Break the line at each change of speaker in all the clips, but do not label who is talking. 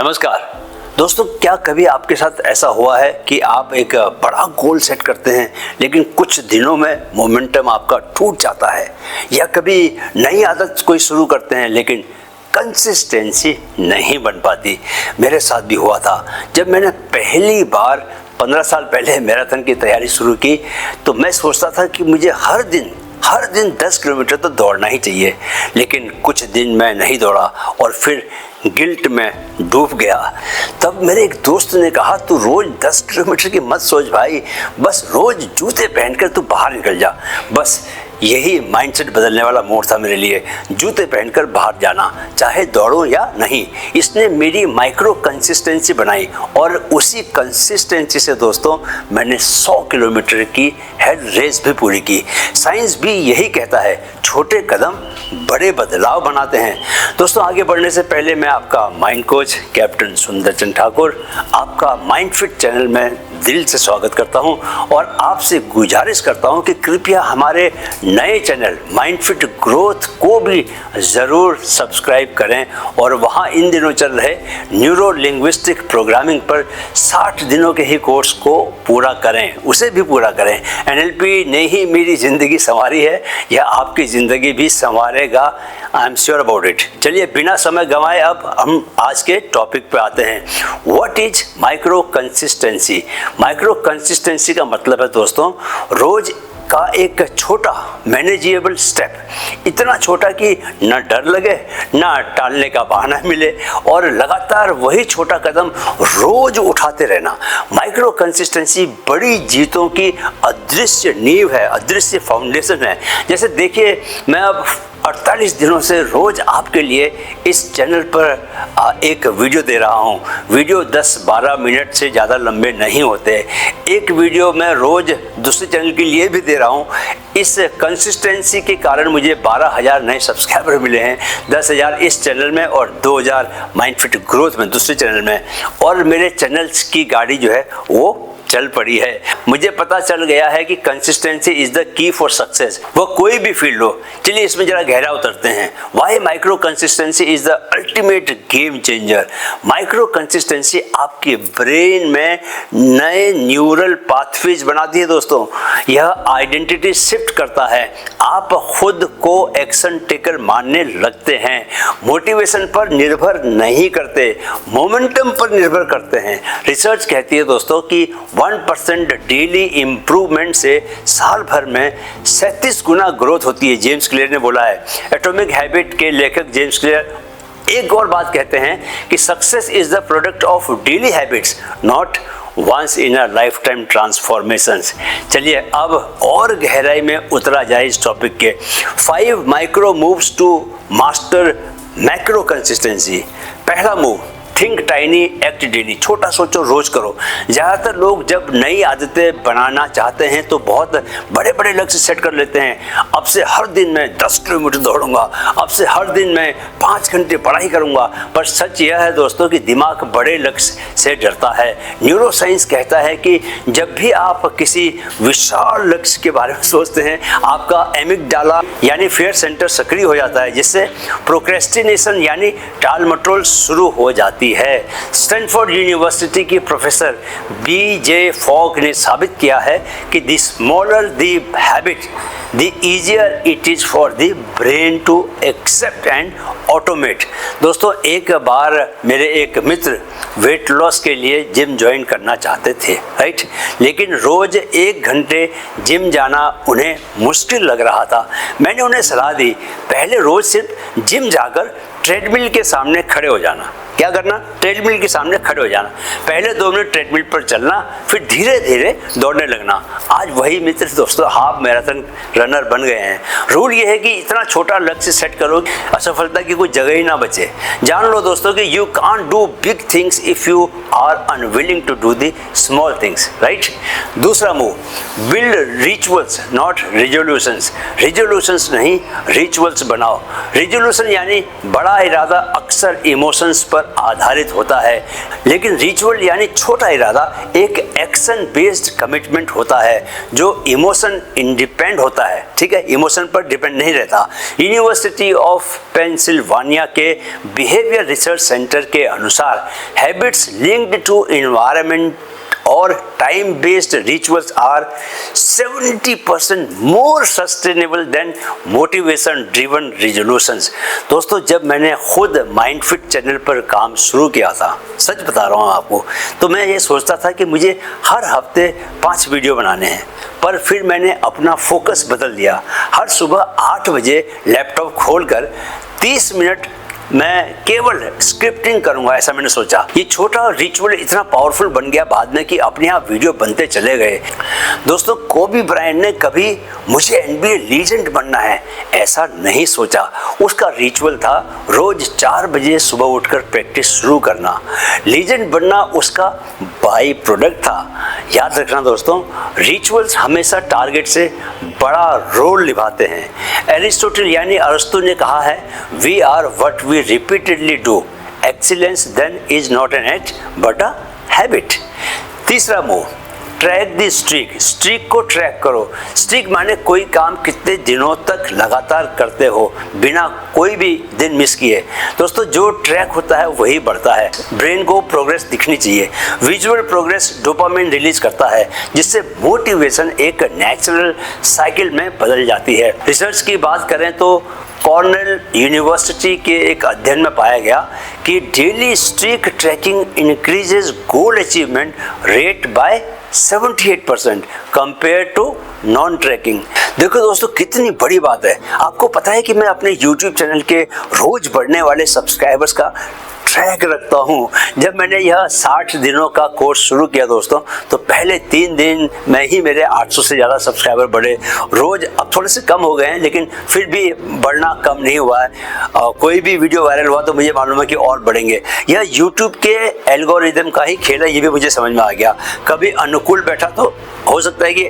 नमस्कार दोस्तों, क्या कभी आपके साथ ऐसा हुआ है कि आप एक बड़ा गोल सेट करते हैं लेकिन कुछ दिनों में मोमेंटम आपका टूट जाता है, या कभी नई आदत कोई शुरू करते हैं लेकिन कंसिस्टेंसी नहीं बन पाती। मेरे साथ भी हुआ था। जब मैंने पहली बार 15 साल पहले मैराथन की तैयारी शुरू की तो मैं सोचता था कि मुझे हर दिन 10 किलोमीटर तो दौड़ना ही चाहिए, लेकिन कुछ दिन मैं नहीं दौड़ा और फिर गिल्ट में डूब गया। तब मेरे एक दोस्त ने कहा, तू रोज 10 किलोमीटर की मत सोच भाई, बस रोज जूते पहनकर तू बाहर निकल जा। बस यही माइंडसेट बदलने वाला मोड़ था मेरे लिए, जूते पहनकर बाहर जाना, चाहे दौड़ो या नहीं। इसने मेरी माइक्रो कंसिस्टेंसी बनाई और उसी कंसिस्टेंसी से दोस्तों मैंने 100 किलोमीटर की हेड रेस भी पूरी की। साइंस भी यही कहता है, छोटे कदम बड़े बदलाव बनाते हैं। दोस्तों, आगे बढ़ने से पहले मैं आपका माइंड कोच कैप्टन सुंदरचंद ठाकुर आपका माइंड फिट चैनल में दिल से स्वागत करता हूं और आपसे गुजारिश करता हूं कि कृपया हमारे नए चैनल माइंड फिट ग्रोथ को भी ज़रूर सब्सक्राइब करें और वहां इन दिनों चल रहे न्यूरो लिंग्विस्टिक प्रोग्रामिंग पर 60 दिनों के ही कोर्स को पूरा करें, उसे भी पूरा करें। NLP ने ही मेरी ज़िंदगी संवारी है, यह आपकी ज़िंदगी भी संवारेगा, I am sure about it. चलिए बिना समय गंवाए अब हम आज के टॉपिक पे आते हैं। What is micro consistency? Micro consistency का मतलब है दोस्तों रोज का एक छोटा मैनेजेबल स्टेप, इतना छोटा कि न डर लगे न टालने का बहाना मिले और लगातार वही छोटा कदम रोज उठाते रहना। माइक्रो कंसिस्टेंसी बड़ी जीतों की अदृश्य नींव है, अदृश्य फाउंडेशन है। जैसे देखिए, मैं अब 48 दिनों से रोज आपके लिए इस चैनल पर एक वीडियो दे रहा हूँ। वीडियो 10-12 मिनट से ज़्यादा लंबे नहीं होते। एक वीडियो मैं रोज दूसरे चैनल के लिए भी दे रहा हूँ। इस कंसिस्टेंसी के कारण मुझे 12,000 नए सब्सक्राइबर मिले हैं, 10,000 इस चैनल में और 2,000 माइंड फिट ग्रोथ में दूसरे चैनल में। और मेरे चैनल्स की गाड़ी जो है वो चल पड़ी है। मुझे पता चल गया है कि consistency is the key for success, वो कोई भी फील्ड हो। चलिए इसमें जरा गहरा उतरते हैं। Why micro consistency is the ultimate game changer? Micro consistency आपके ब्रेन में नए न्यूरल पाथवेज बनाती है दोस्तों। यह आइडेंटिटी शिफ्ट करता है, आप खुद को एक्शन टेकर मानने लगते हैं, मोटिवेशन पर निर्भर नहीं करते, मोमेंटम पर निर्भर करते हैं। रिसर्च कहती है दोस्तों कि 1% डेली इंप्रूवमेंट से साल भर में 37 गुना ग्रोथ होती है, जेम्स क्लियर ने बोला है। एटॉमिक हैबिट के लेखक जेम्स क्लियर एक और बात कहते हैं कि success is the product of daily habits, not once in a lifetime transformations. चलिए अब और गहराई में उतरा जाए इस टॉपिक के। 5 micro moves to master macro consistency. पहला move, think tiny act daily. छोटा सोचो, रोज करो। ज़्यादातर लोग जब नई आदतें बनाना चाहते हैं तो बहुत बड़े बड़े लक्ष्य सेट कर लेते हैं। अब से हर दिन मैं 10 किलोमीटर दौड़ूंगा, अब से हर दिन मैं 5 घंटे पढ़ाई करूंगा। पर सच यह है दोस्तों कि दिमाग बड़े लक्ष्य से डरता है। न्यूरो साइंस कहता है कि जब भी आप किसी विशाल लक्ष्य के बारे में सोचते हैं, आपका एमिगडाला यानी फियर सेंटर सक्रिय हो जाता है, जिससे प्रोक्रेस्टिनेशन यानी टाल मटोल शुरू हो जाती है। स्टैनफोर्ड यूनिवर्सिटी की प्रोफेसर BJ फॉग ने साबित किया है कि the smaller the habit the easier it is for the brain to accept and automate. दोस्तों, एक बार मेरे एक मित्र वेट लॉस के लिए जिम ज्वाइन करना चाहते थे, राइट, लेकिन रोज 1 घंटे जिम जाना उन्हें मुश्किल लग रहा था। मैंने उन्हें सलाह दी, पहले रोज सिर्फ जिम जाकर ट्रेडमिल के सामने खड़े हो जाना। क्या करना? ट्रेडमिल के सामने खड़े हो जाना, पहले 2 मिनट ट्रेडमिल पर चलना, फिर धीरे धीरे दौड़ने लगना। आज वही मित्र दोस्तों हाफ मैराथन रनर बन गए हैं। रूल ये है कि इतना छोटा लक्ष्य सेट करो कि असफलता की कोई जगह ही ना बचे। जान लो दोस्तों कि you can't do big things if you are unwilling to do the small things, right. दूसरा move, build rituals not resolutions. Resolutions नहीं, रिचुअल्स बनाओ। रिजोल्यूशन यानी बड़ा इरादा अक्सर इमोशंस पर आधारित होता है, लेकिन रिचुअल यानी छोटा इरादा एक एक्शन बेस्ड कमिटमेंट होता है जो इमोशन इंडिपेंडेंट होता है। ठीक है, इमोशन पर डिपेंड नहीं रहता। यूनिवर्सिटी ऑफ पेंसिल्वानिया के बिहेवियर रिसर्च सेंटर के अनुसार हैबिट्स लिंक्ड टू एनवायरनमेंट और time based rituals are 70% more sustainable than motivation driven resolutions. दोस्तों, जब मैंने खुद माइंड फिट चैनल पर काम शुरू किया था, सच बता रहा हूँ आपको, तो मैं ये सोचता था कि मुझे हर हफ्ते 5 वीडियो बनाने हैं। पर फिर मैंने अपना फोकस बदल दिया। हर सुबह 8 बजे लैपटॉप खोलकर 30 मिनट मैं केवल स्क्रिप्टिंग करूंगा, ऐसा मैंने सोचा। ये छोटा रिचुअल इतना पावरफुल बन गया बाद में कि अपने आप वीडियो बनते चले गए। दोस्तों, कोबी ब्रायंट ने कभी मुझे NBA लीजेंड बनना है ऐसा नहीं सोचा। उसका रिचुअल था रोज 4 बजे सुबह उठकर प्रैक्टिस शुरू करना। लीजेंड बनना उसका बाई प्रोडक्ट था। याद रखना दोस्तों, रिचुअल्स हमेशा टारगेट से बड़ा रोल निभाते हैं। एरिस्टोटल यानी अरस्तु ने कहा है, we are what we repeatedly do. Excellence then is not an act but a habit. तीसरा मूव, ट्रैक दी स्ट्रीक। स्ट्रीक को ट्रैक करो। स्ट्रीक माने कोई काम कितने दिनों तक लगातार करते हो बिना कोई भी दिन मिस किए। दोस्तों, जो ट्रैक होता है वही बढ़ता है। ब्रेन को प्रोग्रेस दिखनी चाहिए। विजुअल प्रोग्रेस डोपामिन रिलीज करता है, जिससे मोटिवेशन एक नेचुरल साइकिल में बदल जाती है। रिसर्च की बात करें तो कॉर्नेल यूनिवर्सिटी के एक अध्ययन में पाया गया कि daily streak tracking increases goal achievement rate by 78% compare to non tracking. देखो दोस्तों, कितनी बड़ी बात है। आपको पता है कि मैं अपने YouTube चैनल के रोज बढ़ने वाले सब्सक्राइबर्स का ट्रैक रखता हूँ। जब मैंने यह 60 दिनों का कोर्स शुरू किया दोस्तों, तो पहले 3 दिन में ही मेरे 800 से ज़्यादा सब्सक्राइबर बढ़े रोज। अब थोड़े से कम हो गए हैं, लेकिन फिर भी बढ़ना कम नहीं हुआ है। कोई भी वीडियो वायरल हुआ तो मुझे मालूम है कि और बढ़ेंगे। यह YouTube के एल्गोरिदम का ही खेल है, ये भी मुझे समझ में आ गया। कभी अनुकूल बैठा तो हो सकता है कि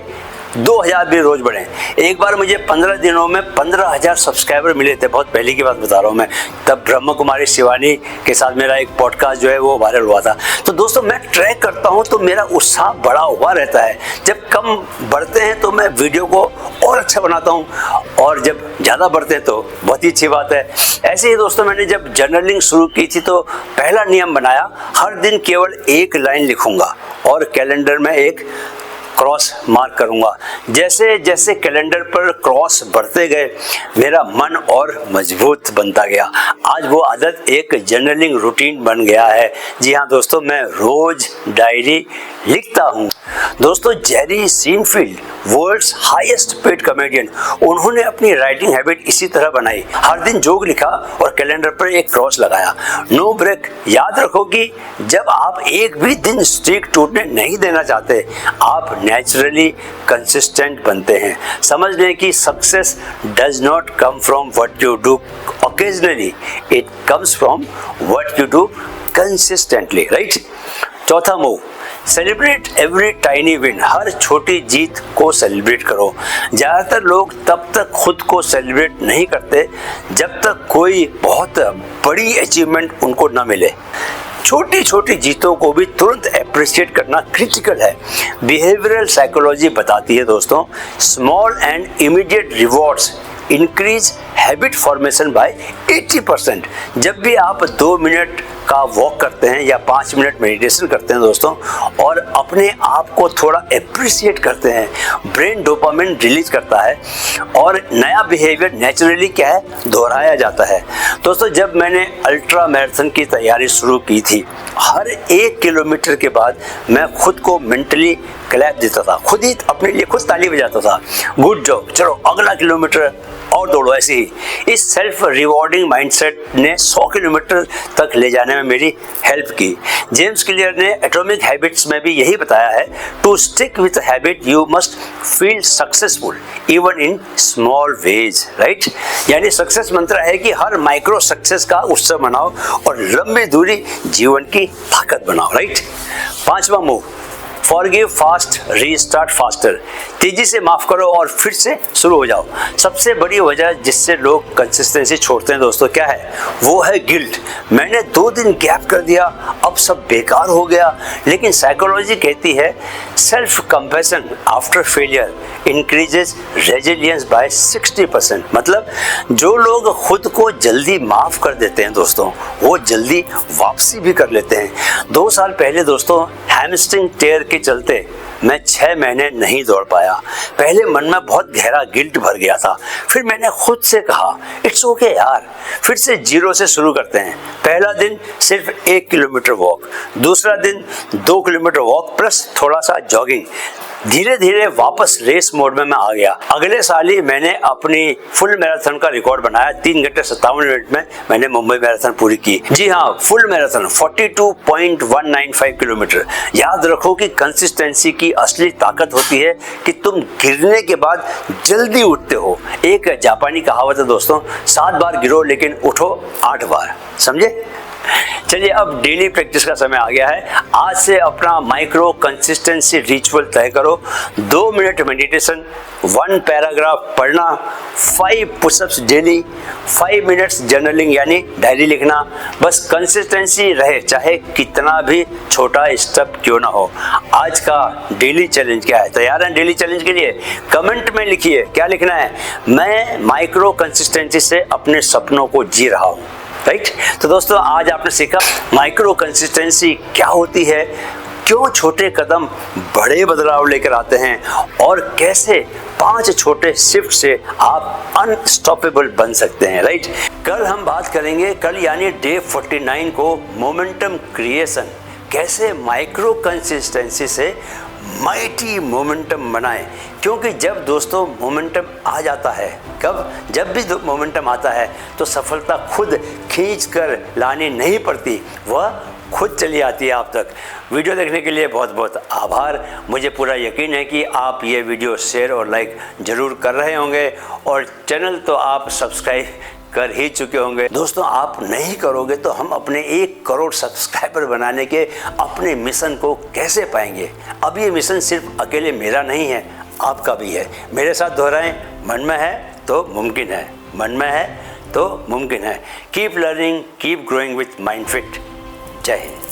2000 भी रोज बढ़े। एक बार मुझे 15 दिनों में 15,000 सब्सक्राइबर मिले थे। बहुत पहले की बात बता रहा हूँ मैं। तब ब्रह्म कुमारी शिवानी के साथ मेरा एक पॉडकास्ट जो है वो वायरल हुआ था। तो दोस्तों, मैं ट्रैक करता हूँ तो मेरा उत्साह बढ़ा हुआ रहता है। जब कम बढ़ते हैं तो मैं वीडियो को और अच्छा बनाता हूँ, और जब ज़्यादा बढ़ते हैं तो बहुत ही अच्छी बात है। ऐसे ही दोस्तों, मैंने जब जर्नलिंग शुरू की थी तो पहला नियम बनाया, हर दिन केवल 1 लाइन लिखूंगा और कैलेंडर में एक क्रॉस मार्क करूंगा। जैसे जैसे कैलेंडर पर क्रॉस बढ़ते गए, मेरा मन और मजबूत बनता गया। आज वो आदत एक जर्नलिंग रूटीन बन गया है। जी हाँ दोस्तों, मैं रोज डायरी लिखता हूँ। दोस्तों, Jerry Seinfeld, world's highest paid comedian, उन्होंने अपनी राइटिंग हैबिट इसी तरह बनाई। हर दिन जोक लिखा और कैलेंडर पर एक क्रॉस लगाया। No break. याद रखो कि जब आप एक भी दिन स्ट्रीक टूटने नहीं देना चाहते, आप नेचुरली कंसिस्टेंट बनते हैं। समझ लें कि success does not come from what you do occasionally, it comes from what you do consistently, right. चौथा move, celebrate every tiny win. हर छोटी जीत को सेलिब्रेट करो। ज़्यादातर लोग तब तक खुद को सेलिब्रेट नहीं करते जब तक कोई बहुत बड़ी अचीवमेंट उनको न मिले। छोटी छोटी जीतों को भी तुरंत अप्रिशिएट करना क्रिटिकल है। बिहेवियरल साइकोलॉजी बताती है दोस्तों, small and immediate rewards increase habit formation by 80%। जब भी आप 2 मिनट का वॉक करते हैं या 5 मिनट मेडिटेशन करते हैं दोस्तों, और अपने आप को थोड़ा अप्रिशिएट करते हैं, ब्रेन डोपामिन रिलीज करता है और नया बिहेवियर नेचुरली क्या है, दोहराया जाता है। दोस्तों, जब मैंने अल्ट्रा मैराथन की तैयारी शुरू की थी, हर 1 किलोमीटर के बाद मैं खुद को मेंटली क्लैप देता था, खुद ही अपने लिए खुद ताली बजाता था। गुड जॉब, चलो अगला किलोमीटर और दौड़ो। ऐसे ही इस सेल्फ रिवॉर्डिंग माइंडसेट ने 100 किलोमीटर तक ले जाने में मेरी हेल्प की। जेम्स क्लियर ने एटॉमिक हैबिट्स में भी यही बताया है, to stick with habit you must feel successful even in small ways, right. यानी सक्सेस मंत्र है कि हर माइक्रो सक्सेस का उत्सव मनाओ और लंबी दूरी जीवन की ताकत बनाओ, राइट। 5वां move, forgive fast, restart faster. तेजी से माफ करो और फिर से शुरू हो जाओ। सबसे बड़ी वजह जिससे लोग कंसिस्टेंसी छोड़ते हैं दोस्तों क्या है? वो है गिल्ट। मैंने 2 दिन गैप कर दिया, अब सब बेकार हो गया। लेकिन साइकोलॉजी कहती है self compassion after failure increases resilience by 60%। मतलब जो लोग खुद को जल्दी माफ कर देते हैं दोस्तों, वो जल्दी वापसी भी कर लेते हैं। 2 साल पहले दोस्तों हैमस्ट्रिंग टेयर के चलते मैं 6 महीने नहीं दौड़ पाया। पहले मन में बहुत गहरा गिल्ट भर गया था। फिर मैंने खुद से कहा इट्स ओके यार, फिर से 0 से शुरू करते हैं। पहला दिन सिर्फ 1 किलोमीटर वॉक, दूसरा दिन 2 किलोमीटर वॉक प्लस थोड़ा सा जॉगिंग। धीरे धीरे वापस रेस मोड में मैं आ गया। अगले साल ही मैंने अपनी फुल मैराथन का रिकॉर्ड बनाया। 3 घंटे 57 मिनट में मैंने मुंबई मैराथन पूरी की। जी हाँ, फुल मैराथन 42.195 किलोमीटर। याद रखो कि कंसिस्टेंसी की असली ताकत होती है कि तुम गिरने के बाद जल्दी उठते हो। एक जापानी कहावत है दोस्तों, 7 बार गिरो लेकिन उठो 8 बार। समझे? चलिए अब डेली प्रैक्टिस का समय आ गया है। आज से अपना माइक्रो कंसिस्टेंसी रिचुअल तय करो। 2 मिनट मेडिटेशन, 1 पैराग्राफ पढ़ना, 5 पुशअप्स डेली, 5 मिनट्स जर्नलिंग यानी डायरी लिखना। बस कंसिस्टेंसी रहे, चाहे कितना भी छोटा स्टेप क्यों ना हो। आज का डेली चैलेंज क्या है? तैयार हैं डेली चैलेंज के लिए? कमेंट में लिखिए क्या लिखना है। मैं माइक्रो कंसिस्टेंसी से अपने सपनों को जी रहा हूँ। राइट? तो दोस्तों आज आपने सीखा माइक्रो कंसिस्टेंसी क्या होती है, क्यों छोटे कदम बड़े बदलाव लेकर आते हैं और कैसे 5 छोटे शिफ्ट से आप अनस्टॉपेबल बन सकते हैं। राइट? कल हम बात करेंगे, कल यानी डे 49 को, मोमेंटम क्रिएशन। कैसे माइक्रो कंसिस्टेंसी से माइटी मोमेंटम बनाएं। क्योंकि जब दोस्तों मोमेंटम आ जाता है, जब भी मोमेंटम आता है तो सफलता खुद खींच कर लानी नहीं पड़ती, वह खुद चली आती है आप तक। वीडियो देखने के लिए बहुत बहुत आभार। मुझे पूरा यकीन है कि आप ये वीडियो शेयर और लाइक ज़रूर कर रहे होंगे और चैनल तो आप सब्सक्राइब कर ही चुके होंगे। दोस्तों आप नहीं करोगे तो हम अपने 1 करोड़ सब्सक्राइबर बनाने के अपने मिशन को कैसे पाएंगे? अब ये मिशन सिर्फ अकेले मेरा नहीं है, आपका भी है। मेरे साथ दोहराएं, मन में है तो मुमकिन है, मन में है तो मुमकिन है। Keep learning, keep growing with mind fit. जय हिंद।